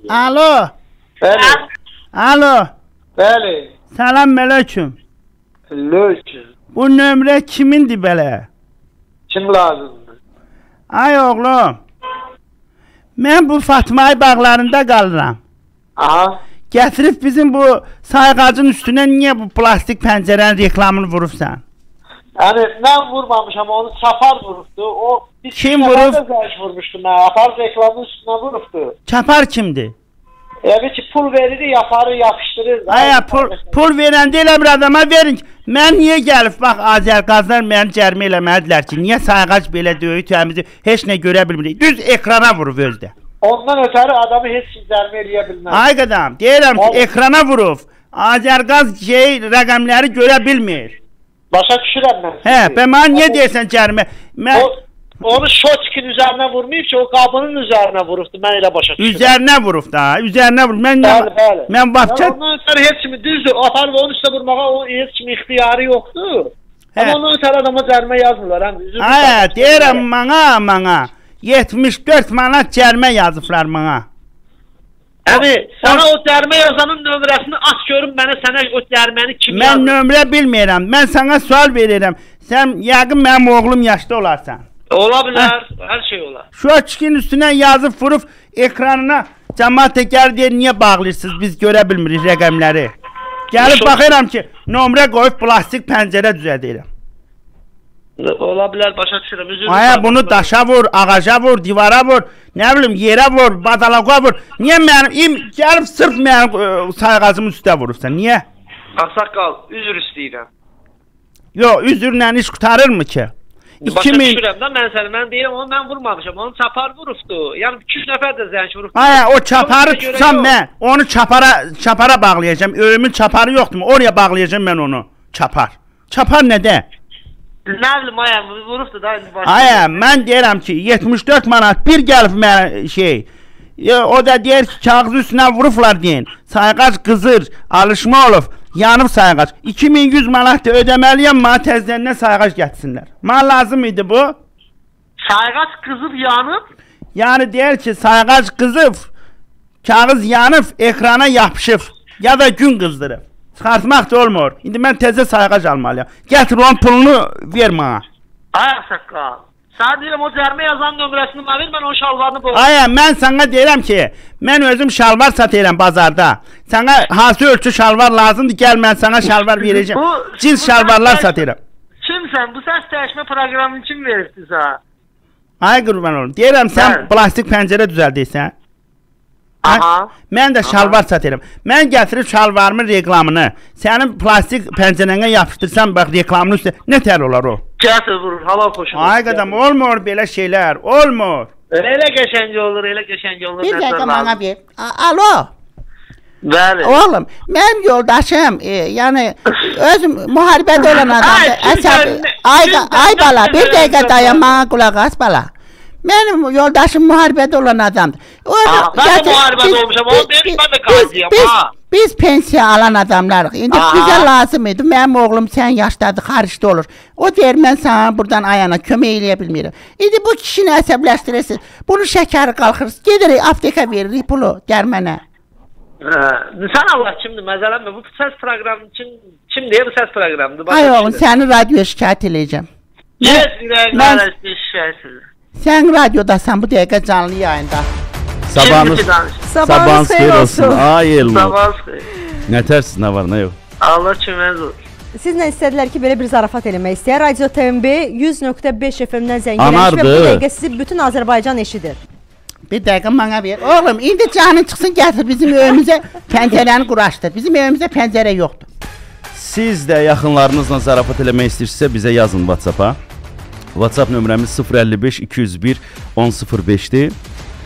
Alo. Bəli. Alo. Bəli. Salam aleyküm. Aleyküm. Bu nömrə kimindir belə? Kim lazımdır? Ay oğlum. Mən bu Fatmay bağlarında qalıram. Aha. Gətirib bizim bu sayğacın üstünə niyə bu plastik pəncərənin reklamını vurubsan? Yəni mən vurmamışam, onu Çapar vurubdu. O kim vurub? Vurmuşdu mən. Apar reklamın üstünə vurubdu. Çapar kimdir? Evet ki pul verir, yaparı yapıştırır. Aya pul verəndə elə bir adama verin ki, mən niyə gəlib bax Azərqazlar məni cərimə eləmədilər ki, niyə sayğac belə döyü təmizi heç nə görə bilmirik. Düz ekrana vurub özdə. Ondan ötürü adamı heç kim cərimə eləyə bilməz. Ay qadam, deyirəm ki, ekrana vurub. Azərqaz rəqəmləri görə bilmir. Başa düşürəm mən. Hə, və mən niyə deyirsən cərimə? Onu şotkin üzərinə vurmayıb ki, o qabının üzərinə vurubdu. Mən elə başa düşürəm. Üzərinə vurub da, üzərinə vurub. Mən vapça... Ondan ötürü heç kimi düzdür. Aparıb onun üstə vurmağa o heç kimi ixtiyarı yoxdur. Amma ondan ötürü adama cərimə yazmırlar. Hə, deyirəm mənə 74 manat cərimə yazıblar mənə. Əmi, sana o cərimə yazanın nömrəsini aç görüm, mənə sənə o cəriməni kim yazır? Mən nömrə bilmirəm. Mən sana sual verirəm. Sən yəqin mənim oğlum yaşda olarsan. Ola bilər, hər şey olar. Şu açıqın üstünə yazıb vurub ekranına cəmaat təkər deyir, niyə bağlayırsınız, biz görə bilmirik rəqəmləri. Gəlib baxıram ki, nömrə qoyub plastik pəncərə düzədirəm. Ola bilər, başa düşürəm. Aya bunu daşa vur, ağaca vur, divara vur, nə bilim yerə vur, badalağa vur. Niyə mənim, gəlib sırf mənim sayğacımın üstə vurursan, niyə? Ağsaqqal, üzr istəyirəm. Yox, üzrlə iş qutarırmı ki? Başa düşürəm da, mən deyirəm, onu mən vurmamışam, onu Çapar vurubdu. Yəni 2-3 nəfər də zənç vurubdu. Aya, o Çaparı tutsam mən, onu Çapara bağlayacağım. Ölümün Çaparı yoxdur mu? Oraya bağlayacağım mən onu. Çapar. Çapar nədə? Nə bilim, aya, vurubdu da. Aya, mən deyirəm ki, 74 manat bir gəlib mən o da deyir ki, kağızı üstünə vurublar deyin. Sayğac qızır, alışma olub. Yanıb sayğac. 2100 manat da ödəməliyəm, mənə təzədən sayğac gətirsinlər. Mənə lazım idi bu. Sayğac qızıb yanıb? Yəni deyir ki, sayğac qızıb, kağız yanıb, ekrana yapışıb, ya da gün qızdırıb. Çıxartmaq da olmur. İndi mən təzə sayğac almalıyam. Gətir onun pulunu ver mənə. Ay ağsaqqal. Sana deyirəm, o cərimə yazan nömrəsini mənə ver, mən onun şalvarını boğum. Aya, mən sana deyirəm ki, mən özüm şalvar satayım bazarda. Sana hansı ölçü şalvar lazımdır, gəl mən sana şalvar verəcəm. Cins şalvarlar satayım. Kimsən? Bu səs dəyişmə proqramını kim veribdi sana? Ay qurban olum. Deyirəm, sən plastik pəncərə düzəldiysən. Aha. Mən də şalvar satayım. Mən gətirib şalvarımın reklamını sənin plastik pəncərənə yapışdırsam, bax reklamının üstə nə tər olar o? Gətir vurur, halal xoşum. Ay qadam, olmur belə şeylər, olmur. Elə qəşəng olur, elə qəşəng olur. Bir dəqiqə mənə bir. Alo. Bəli. Oğlum, mənim yoldaşım, yəni özüm müharibədə olan adamdır. Ay bala, bir dəqiqə dayan, mənə qulaq as bala. Mənim yoldaşım müharibədə olan adamdır. Mən də müharibədə olmuşam, onu deyir, mən də qazıyam. Biz pensiya alan adamlarıq. İndi bizə lazım idi. Mənim oğlum sən yaşdadır, xaricdə olur. O deyir, mən sana buradan ayana kömək eləyə bilmirəm. İndi bu kişini əsəbləşdirirsiniz. Bunun şəkəri qalxırız. Gedirik, apteka veririk pulu dərmənə. Sən Allah kimdir, məzələnmə. Bu səs proqramı kim deyə bu səs proqramıdır? Ay oğlum, səni radioya şikayət eləyəcəm. Yes, ürəklərə şikayət eləyəcəm. Sən radiodasan bu dəqiqə canlı yayında. Sabahınız xeyir olsun. Ay Elmo. Sabahınız xeyir. Nə tərsiz, nə var, nə yox? Allah köməniz olsun. Sizlə istədilər ki, belə bir zarafat eləmək istəyər. Radio TMB 100.5 FM-dən zəngələmiş və bu dəqiqə sizi bütün Azərbaycan eşidir. Bir dəqiqə mənə ver. Oğlum, indi canın çıxsın, gətir bizim evimizə pəncərəni quraşdır. Bizim evimizə pəncərə yoxdur. Siz də yaxınlarınızla zarafat eləmək istəyirsinizsə bizə yazın WhatsApp-a. WhatsApp nömrəmiz 055 201 1005-dir.